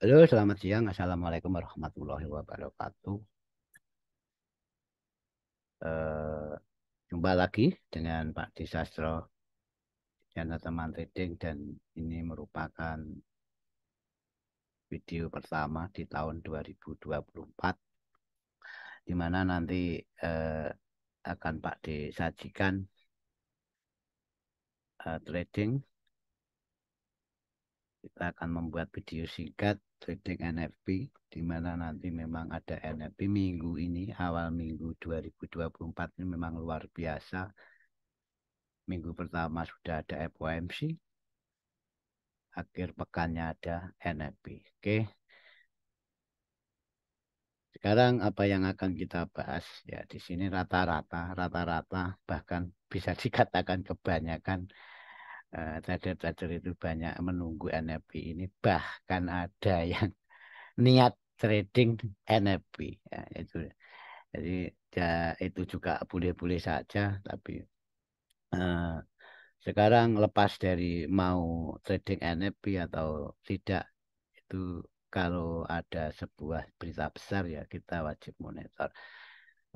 Halo, selamat siang. Assalamualaikum warahmatullahi wabarakatuh. Eh, Jumpa lagi dengan Pak Disastro channel teman trading dan ini merupakan video pertama di tahun 2024 di mana nanti eh, akan Pak disajikan trading. Kita akan membuat video singkat trading NFP di mana nanti memang ada NFP minggu ini awal minggu 2024 ini memang luar biasa. Minggu pertama sudah ada FOMC, akhir pekannya ada NFP. Oke, sekarang apa yang akan kita bahas? Ya, di sini rata-rata bahkan bisa dikatakan kebanyakan trader-trader itu banyak menunggu NFP ini. Bahkan ada yang niat trading NFP. Ya, itu. Jadi ya, itu juga boleh-boleh saja, tapi eh, sekarang lepas dari mau trading NFT atau tidak, itu kalau ada sebuah berita besar ya kita wajib monitor.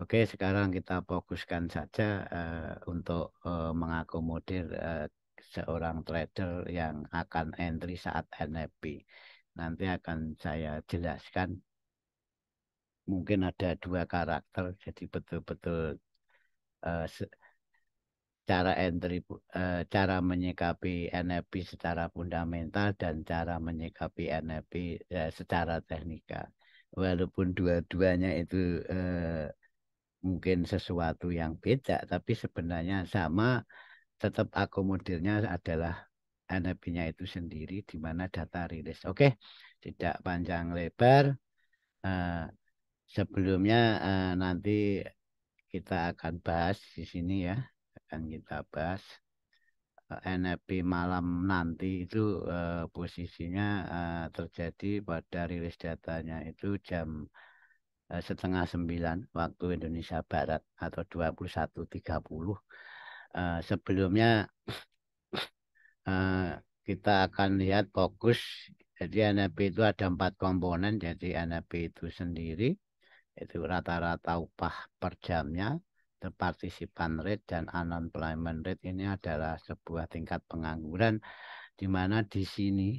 Oke, sekarang kita fokuskan saja untuk mengakomodir seorang trader yang akan entry saat NFT. Nanti akan saya jelaskan, mungkin ada dua karakter, jadi betul-betul eh, cara cara menyikapi NLP secara fundamental dan cara menyikapi NLP secara teknikal. Walaupun dua-duanya itu mungkin sesuatu yang beda, tapi sebenarnya sama, tetap akomodirnya adalah NLP-nya itu sendiri, di mana data rilis. Oke, tidak panjang lebar. eh, Sebelumnya nanti kita akan bahas di sini ya, akan kita bahas NFP malam nanti itu posisinya terjadi pada rilis datanya itu jam setengah 9 waktu Indonesia Barat atau 21.30. Sebelumnya eh, kita akan lihat fokus. Jadi NFP itu ada 4 komponen. Jadi NFP itu sendiri itu rata-rata upah per jamnya, the participant rate dan unemployment rate. Ini adalah sebuah tingkat pengangguran di mana di sini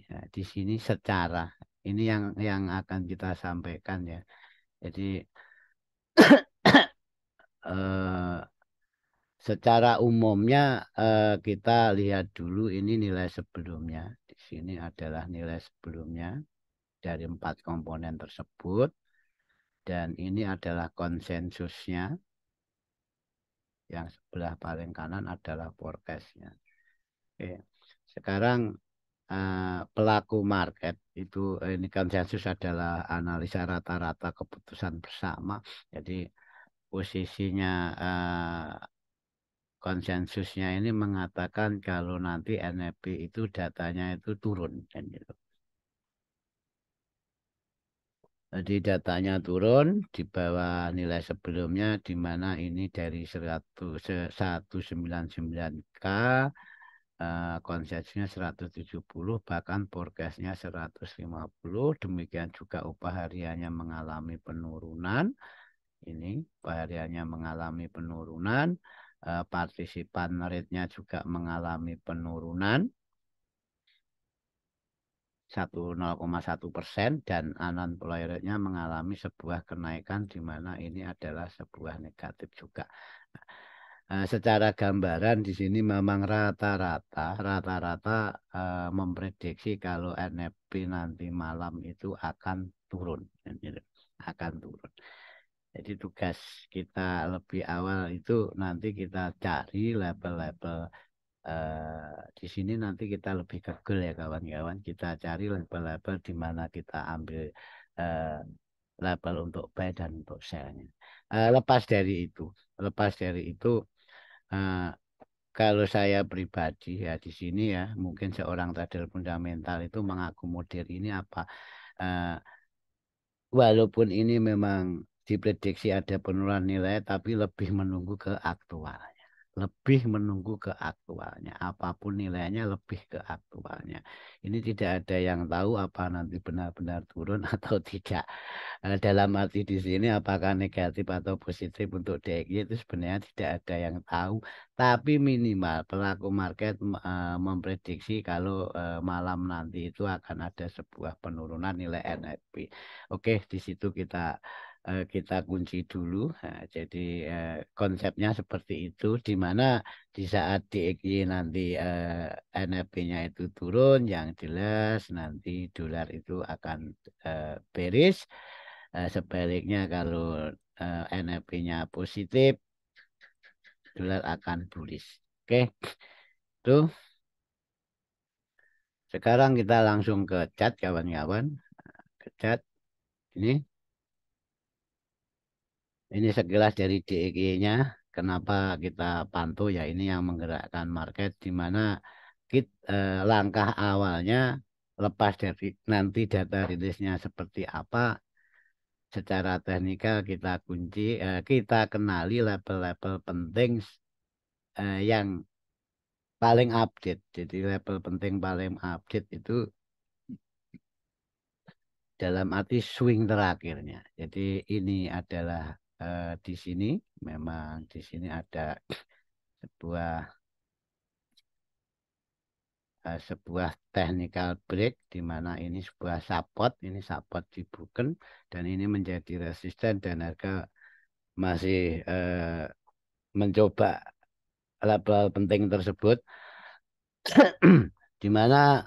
secara ini yang akan kita sampaikan ya. Jadi eh, secara umumnya kita lihat dulu ini nilai sebelumnya. Di sini adalah nilai sebelumnya dari 4 komponen tersebut dan ini adalah konsensusnya. Yang sebelah paling kanan adalah forecast-nya. Oke. Sekarang pelaku market itu ini konsensus adalah analisa rata-rata keputusan bersama. Jadi posisinya konsensusnya ini mengatakan kalau nanti NFP itu datanya itu turun kan gitu. Jadi datanya turun di bawah nilai sebelumnya di mana ini dari 199K, konsesinya 170, bahkan forecastnya 150. Demikian juga upah hariannya mengalami penurunan. Ini upah hariannya mengalami penurunan. Partisipan rate-nya juga mengalami penurunan 0,1% dan unemployed rate-nya mengalami sebuah kenaikan di mana ini adalah sebuah negatif juga. Secara gambaran di sini memang rata-rata memprediksi kalau NFP nanti malam itu akan turun, gitu. Akan turun. Jadi tugas kita lebih awal itu nanti kita cari level-level di sini nanti kita lebih ke goal ya kawan-kawan. Kita cari level-level di mana kita ambil eh, level untuk buy dan untuk sell-nya. Lepas dari itu, eh, kalau saya pribadi ya di sini ya, mungkin seorang trader fundamental itu mengakomodir ini apa? Eh, Walaupun ini memang diprediksi ada penurunan nilai, tapi lebih menunggu ke aktualnya. lebih menunggu ke aktualnya. Apapun nilainya lebih ke aktualnya. Ini tidak ada yang tahu apa nanti benar-benar turun atau tidak. Dalam arti di sini apakah negatif atau positif untuk DXY itu sebenarnya tidak ada yang tahu. Tapi minimal pelaku market memprediksi kalau malam nanti itu akan ada sebuah penurunan nilai NFP. Oke, di situ kita kunci dulu. Nah, jadi konsepnya seperti itu, di mana di saat DXY nanti NFP-nya itu turun, yang jelas nanti dolar itu akan bearish. Sebaliknya kalau NFP-nya positif, dolar akan bullish. Oke, tuh. Sekarang kita langsung ke chat kawan-kawan. Ke chat ini. Ini sekilas dari DXY-nya. Kenapa kita pantau ya ini yang menggerakkan market di mana langkah awalnya lepas dari nanti data rilisnya seperti apa secara teknikal kita kunci kita kenali level-level penting yang paling update. Jadi level penting paling update itu dalam arti swing terakhirnya. Jadi ini adalah di sini memang di sini ada sebuah sebuah technical break di mana ini support di broken dan ini menjadi resisten dan harga masih mencoba level penting tersebut di mana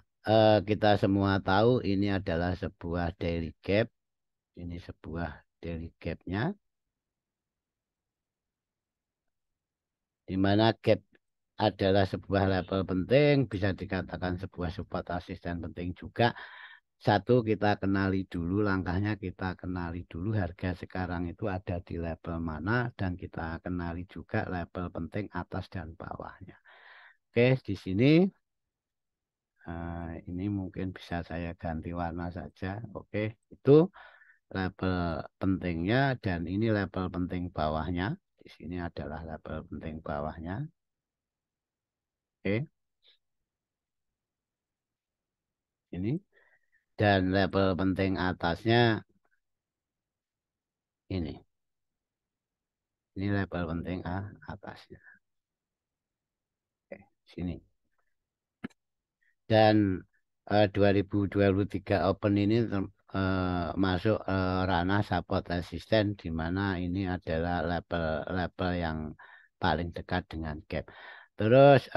kita semua tahu ini adalah sebuah daily gap, ini sebuah daily gapnya di mana gap adalah sebuah level penting, bisa dikatakan sebuah support asisten penting juga. Satu, kita kenali dulu langkahnya, kita kenali dulu harga sekarang itu ada di level mana, dan kita kenali juga level penting atas dan bawahnya. Oke, di sini ini mungkin bisa saya ganti warna saja. Oke, itu level pentingnya dan ini level penting bawahnya. Di sini adalah level penting bawahnya. Oke, ini dan level penting atasnya ini. Ini level penting atasnya. Oke, sini. Dan 2023 Open ini masuk ranah support resisten di mana ini adalah level-level yang paling dekat dengan gap. Terus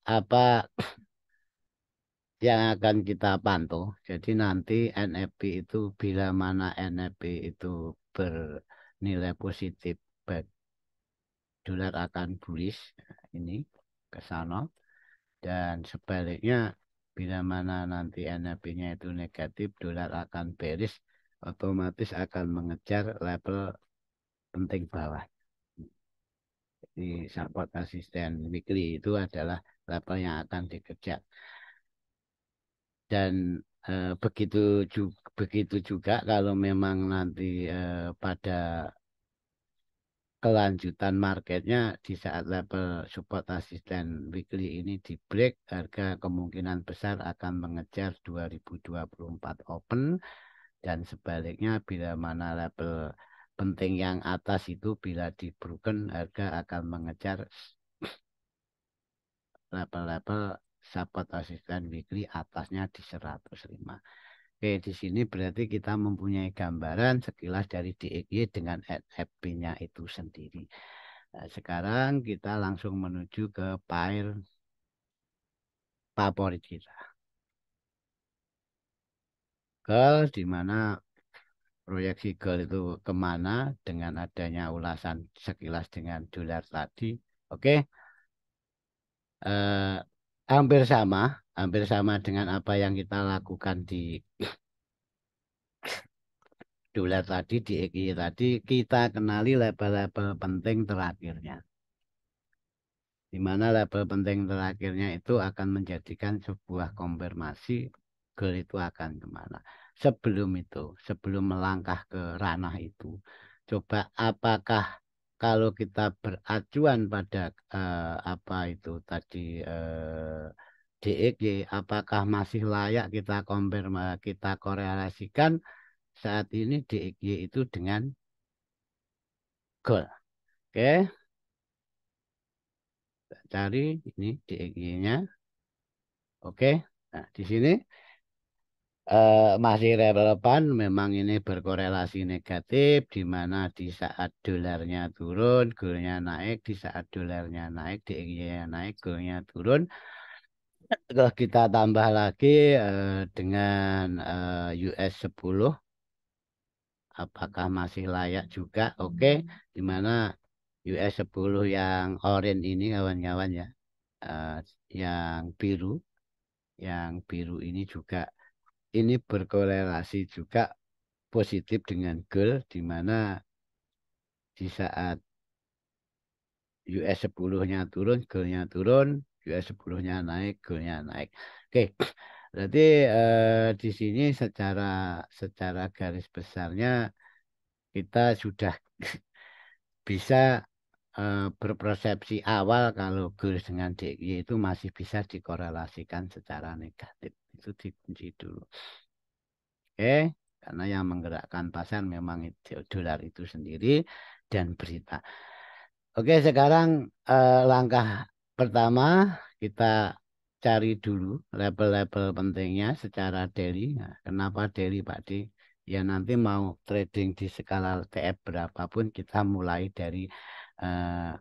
apa yang akan kita pantau? Jadi nanti NFP itu bila mana NFP itu bernilai positif, baik dolar akan bullish ini ke sana. Dan sebaliknya, bila mana nanti NFP-nya itu negatif, dolar akan bearish, otomatis akan mengejar level penting bawah. Jadi support asisten weekly itu adalah level yang akan dikejar. Dan begitu juga kalau memang nanti pada kelanjutan marketnya di saat level support asisten weekly ini di break, harga kemungkinan besar akan mengejar 2024 open dan sebaliknya bila mana level penting yang atas itu bila di broken harga akan mengejar level-level support asisten weekly atasnya di 105. Oke, di sini berarti kita mempunyai gambaran sekilas dari DXY dengan NFP-nya itu sendiri. Nah, sekarang kita langsung menuju ke pair favorit kita. Gold, di mana proyeksi gold itu kemana dengan adanya ulasan sekilas dengan dolar tadi. Oke, eh, hampir sama dengan apa yang kita lakukan di dolar tadi, di EKY tadi, kita kenali level-level penting terakhirnya. Di mana level penting terakhirnya itu akan menjadikan sebuah konfirmasi goal itu akan kemana. Sebelum itu, sebelum melangkah ke ranah itu, coba apakah kalau kita beracuan pada apa itu tadi DXY, apakah masih layak kita kita korelasikan saat ini DXY itu dengan gold. Oke, cari ini DXY-nya. Oke, nah di sini masih relevan, memang ini berkorelasi negatif, di mana di saat dolarnya turun, goldnya naik, di saat dolarnya naik, DXY-nya naik, goldnya turun. Terus kita tambah lagi dengan US 10, apakah masih layak juga? Oke, di mana US 10 yang orange ini kawan-kawan ya, eh, yang biru, ini juga ini berkorelasi juga positif dengan gold, di mana di saat US 10-nya turun, goldnya turun, US 10-nya naik, goldnya naik. Oke, berarti di sini secara secara garis besarnya kita sudah bisa berpersepsi awal kalau gold dengan DXY itu masih bisa dikorelasikan secara negatif. Itu dikunci dulu. Oke, karena yang menggerakkan pasar memang itu dolar itu sendiri dan berita. Oke, sekarang langkah pertama kita cari dulu level-level pentingnya secara daily. Nah, kenapa daily, Pak D? Ya nanti mau trading di skala TF berapapun kita mulai dari eh,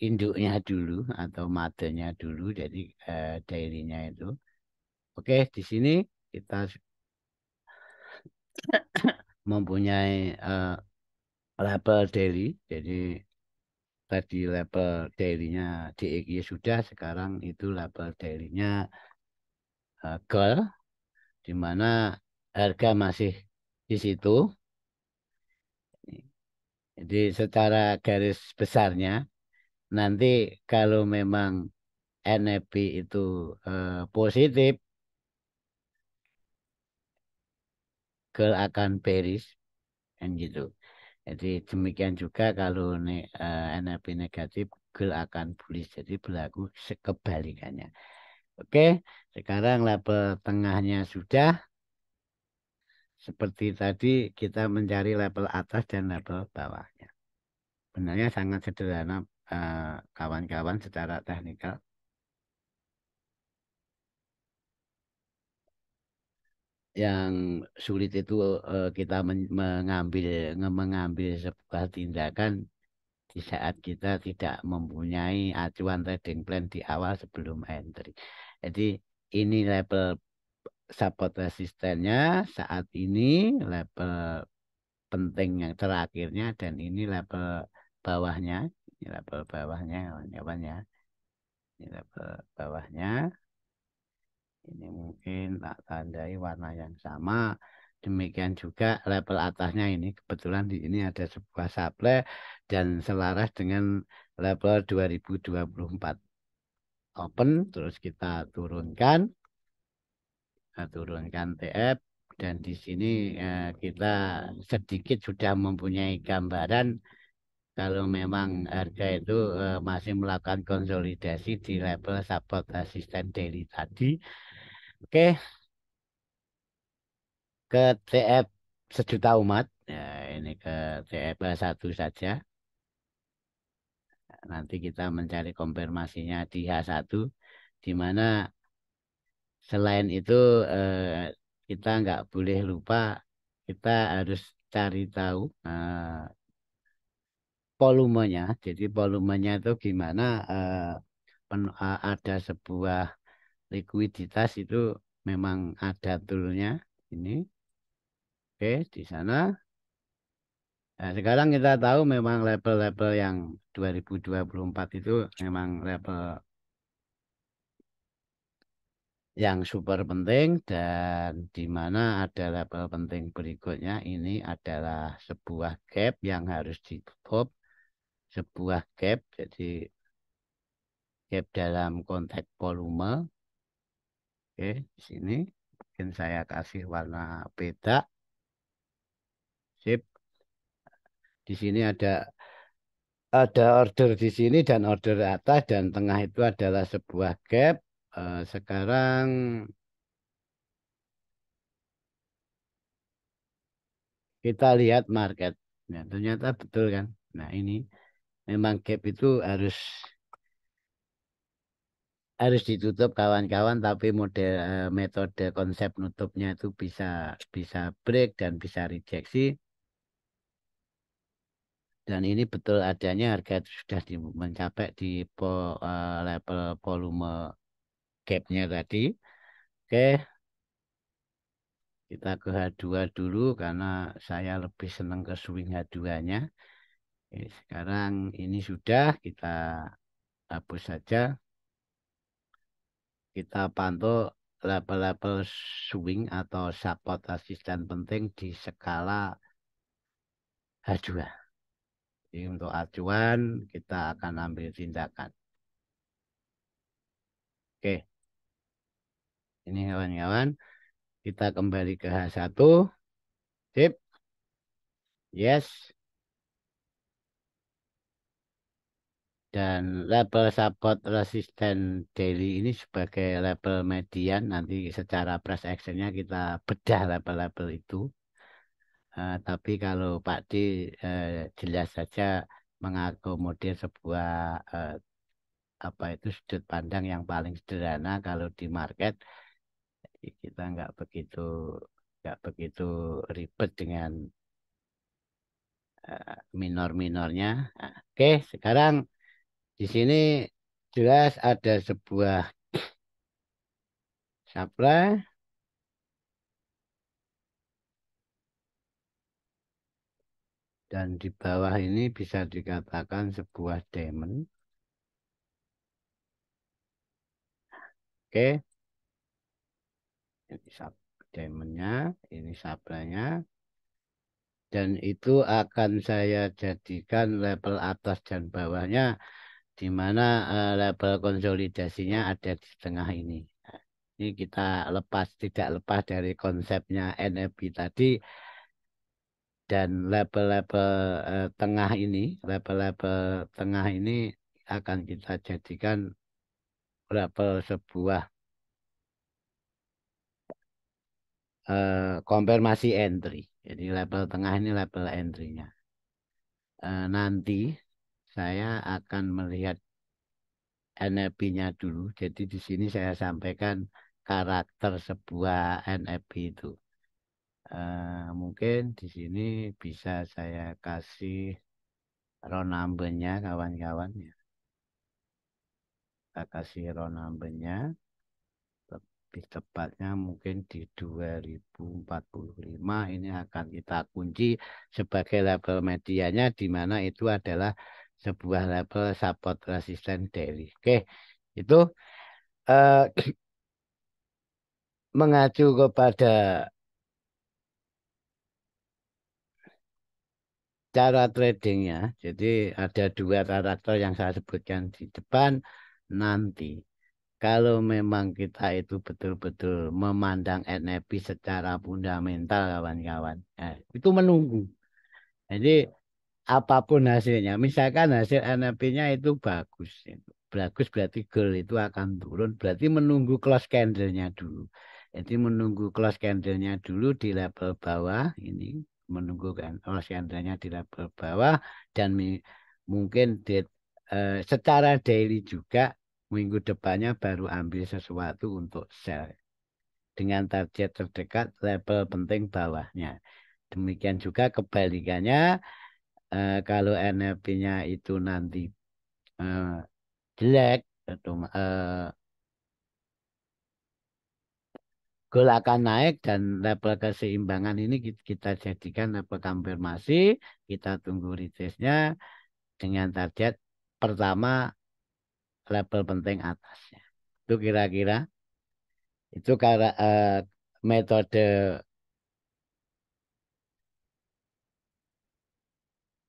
induknya dulu atau matenya dulu, jadi dailynya itu. Oke, di sini kita mempunyai label daily, jadi tadi label dailynya DXY sudah, sekarang itu label dailynya gold, di mana harga masih di situ. Jadi secara garis besarnya nanti kalau memang NFP itu positif, gold akan bearish kan gitu. Jadi demikian juga kalau NFP negatif, gold akan bullish. Jadi berlaku sekebalikannya. Oke, sekarang label tengahnya sudah. Seperti tadi kita mencari level atas dan level bawahnya. Benarnya sangat sederhana kawan-kawan secara teknikal. Yang sulit itu kita mengambil sebuah tindakan di saat kita tidak mempunyai acuan trading plan di awal sebelum entry. Jadi ini level support resistennya saat ini, level penting yang terakhirnya, dan ini level bawahnya. Ini level bawahnya kawan-kawan ya. Ini level bawahnya. Ini mungkin tak tandai warna yang sama. Demikian juga level atasnya, ini kebetulan di ini ada sebuah supply dan selaras dengan level 2024 open. Terus kita turunkan TF, dan di sini kita sedikit sudah mempunyai gambaran kalau memang harga itu masih melakukan konsolidasi di level support resisten daily tadi. Oke, ke TF sejuta umat. Ya, ini ke TF satu saja. Nanti kita mencari konfirmasinya di H1, di mana selain itu kita nggak boleh lupa, kita harus cari tahu volumenya. Jadi volumenya itu gimana, ada sebuah likuiditas itu memang ada toolnya ini. Oke, di sana. Nah, sekarang kita tahu memang level-level yang 2024 itu memang level yang super penting, dan di mana ada level penting berikutnya, ini adalah sebuah gap yang harus ditutup, sebuah gap, jadi gap dalam konteks volume. Oke, di sini mungkin saya kasih warna beda. Sip. Di sini ada ada order di sini dan order atas dan tengah itu adalah sebuah gap. Sekarang kita lihat market. Nah, ternyata betul kan. Nah, ini memang gap itu harus ditutup kawan-kawan, tapi metode konsep nutupnya itu bisa bisa break dan bisa rejeksi. Dan ini betul adanya harga itu sudah mencapai di level volume gapnya tadi. Oke, kita ke H2 dulu karena saya lebih senang ke swing H2-nya. Sekarang ini sudah kita hapus saja. Kita pantau level-level swing atau support asisten penting di skala H2. Jadi untuk acuan kita akan ambil tindakan. Oke, ini kawan-kawan. Kita kembali ke H1. Sip. Yes. Dan level support resisten daily ini sebagai level median. Nanti secara price actionnya kita bedah level-level itu. Tapi kalau Pak D jelas saja mengakomodir sebuah apa itu sudut pandang yang paling sederhana kalau di market kita nggak begitu ribet dengan minor-minornya. Nah, oke, sekarang di sini jelas ada sebuah supply dan di bawah ini bisa dikatakan sebuah diamond. Oke, ini diamondnya, ini supply-nya. Dan itu akan saya jadikan level atas dan bawahnya, di mana level konsolidasinya ada di tengah ini. Nah, ini kita tidak lepas dari konsepnya NFP tadi dan level-level tengah ini akan kita jadikan level sebuah konfirmasi entry. Jadi level tengah ini level entry-nya. Nanti saya akan melihat NFP-nya dulu. Jadi di sini saya sampaikan karakter sebuah NFP itu. Mungkin di sini bisa saya kasih row number-nya kawan-kawan ya. Kita kasih row number-nya. Lebih tepatnya mungkin di 2045 ini akan kita kunci sebagai level medianya di mana itu adalah sebuah level support resisten daily. Oke, itu eh, mengacu kepada cara tradingnya. Jadi ada dua karakter yang saya sebutkan di depan nanti. Kalau memang kita itu betul-betul memandang NFP secara fundamental kawan-kawan, itu menunggu. Jadi apapun hasilnya, misalkan hasil NFP-nya itu bagus, bagus berarti gold itu akan turun, berarti menunggu close candle-nya dulu. Jadi menunggu close candle-nya dulu di level bawah ini, menunggu kan close candle-nya di level bawah dan mungkin secara daily juga minggu depannya baru ambil sesuatu untuk sell dengan target terdekat level penting bawahnya. Demikian juga kebalikannya kalau NFP-nya itu nanti eh, jelek atau goal akan naik dan level keseimbangan ini kita jadikan level konfirmasi, kita tunggu retestnya dengan target pertama level penting atasnya. Itu kira-kira itu karena metode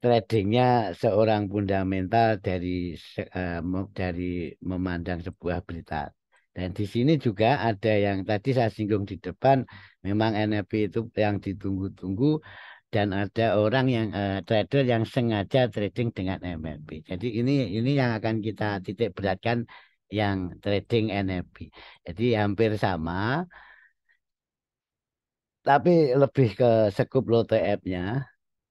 tradingnya seorang fundamental dari memandang sebuah berita. Dan di sini juga ada yang tadi saya singgung di depan, memang NFT itu yang ditunggu-tunggu dan ada orang yang trader yang sengaja trading dengan MLP. Jadi ini yang akan kita titik beratkan yang trading NFP. Jadi hampir sama, tapi lebih ke sekup lot nya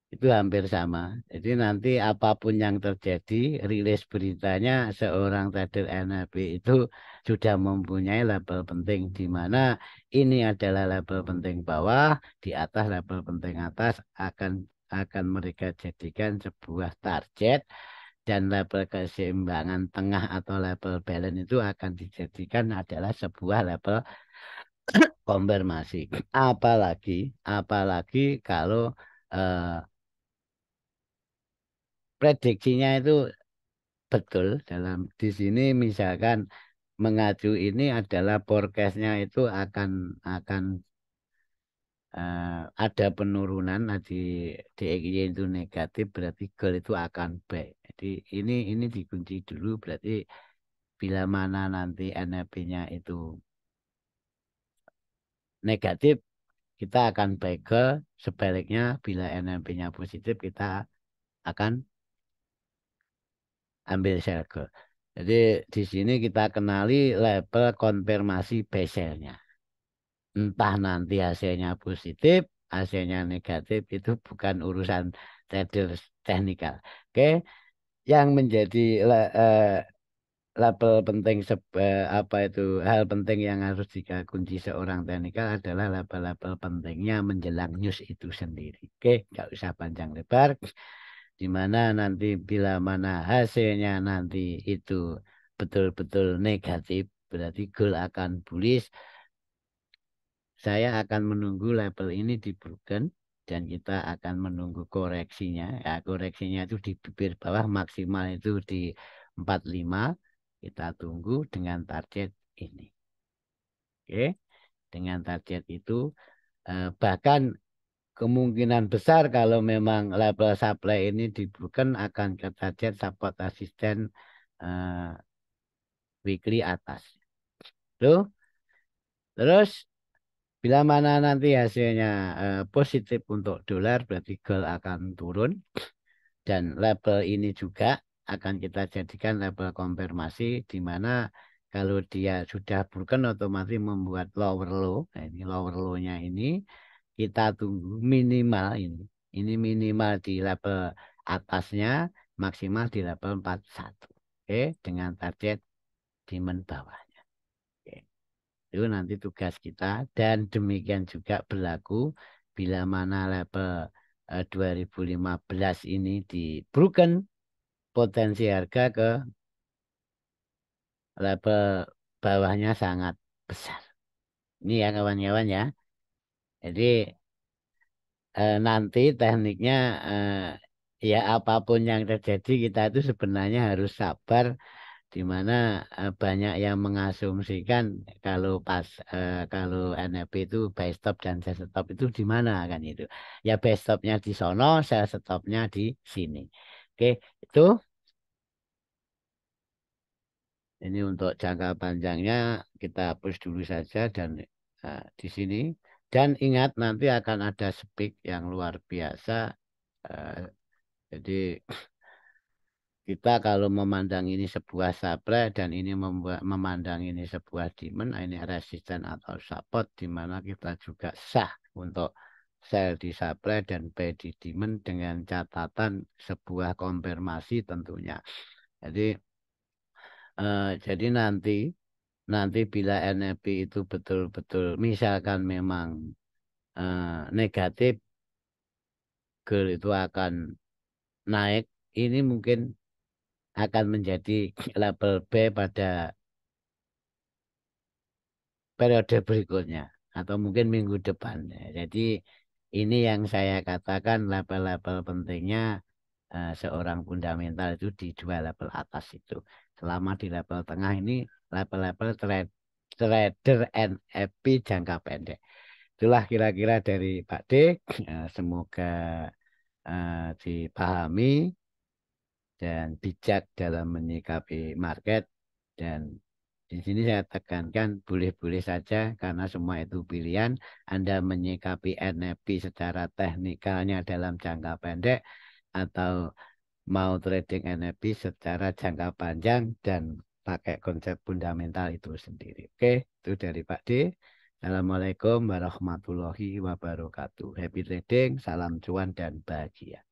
itu hampir sama. Jadi nanti apapun yang terjadi, rilis beritanya seorang trader NLP itu sudah mempunyai label penting di mana ini adalah label penting bawah, di atas label penting atas akan mereka jadikan sebuah target dan label keseimbangan tengah atau label balance itu akan dijadikan adalah sebuah label konfirmasi. Apalagi kalau eh, prediksinya itu betul dalam di sini misalkan mengacu ini adalah forecastnya itu akan ada penurunan. Di EKY itu negatif berarti gold itu akan baik. Jadi ini dikunci dulu berarti bila mana nanti NFP-nya itu negatif kita akan baik ke sebaliknya bila NFP-nya positif kita akan ambil sell gold. Jadi di sini kita kenali level konfirmasi beselnya. Entah nanti hasilnya positif, hasilnya negatif itu bukan urusan trader teknikal. Oke, yang menjadi label penting apa itu hal penting yang harus dikunci seorang teknikal adalah label-label pentingnya menjelang news itu sendiri. Oke, nggak usah panjang lebar. Di mana nanti bila mana hasilnya nanti itu betul-betul negatif, berarti gold akan bullish. Saya akan menunggu label ini di broken dan kita akan menunggu koreksinya. Ya, koreksinya itu di bibir bawah maksimal itu di 45. Kita tunggu dengan target ini. Oke, dengan target itu bahkan kemungkinan besar kalau memang label supply ini di broken akan ke target support asisten eh, weekly atas. Tuh, terus bila mana nanti hasilnya positif untuk dolar berarti gold akan turun dan label ini juga akan kita jadikan label konfirmasi di mana kalau dia sudah broken otomatis membuat lower low. Nah, ini lower low-nya ini kita tunggu minimal ini. Ini minimal di label atasnya, maksimal di label 41. Oke, dengan target demand bawahnya. Oke. Itu nanti tugas kita dan demikian juga berlaku bila mana level 2015 ini di broken potensi harga ke level bawahnya sangat besar. Ini ya kawan-kawan ya. Jadi nanti tekniknya ya apapun yang terjadi kita itu sebenarnya harus sabar di mana banyak yang mengasumsikan kalau kalau NFP itu buy stop dan sell stop itu di mana kan itu. Ya buy stopnya di sono, sell stopnya di sini. Oke, itu ini untuk jangka panjangnya kita push dulu saja dan di sini. Dan ingat nanti akan ada speak yang luar biasa. eh, jadi kita kalau memandang ini sebuah supply dan ini memandang ini sebuah demand, ini resisten atau support di mana kita juga sah untuk sell di supply dan buy di demand dengan catatan sebuah konfirmasi tentunya. Jadi nanti bila NFP itu betul-betul misalkan memang negatif, gold itu akan naik. Ini mungkin akan menjadi label B pada periode berikutnya atau mungkin minggu depan. Jadi ini yang saya katakan label-label pentingnya seorang fundamental itu di dua label atas itu. Selama di label tengah ini label-label trader NFP jangka pendek. Itulah kira-kira dari Pak D. Semoga dipahami dan bijak dalam menyikapi market dan Di sini saya tekankan boleh-boleh saja karena semua itu pilihan. Anda menyikapi NFT secara teknikalnya dalam jangka pendek atau mau trading NFT secara jangka panjang dan pakai konsep fundamental itu sendiri. Oke, itu dari Pak D. Assalamualaikum warahmatullahi wabarakatuh. Happy trading, salam cuan dan bahagia.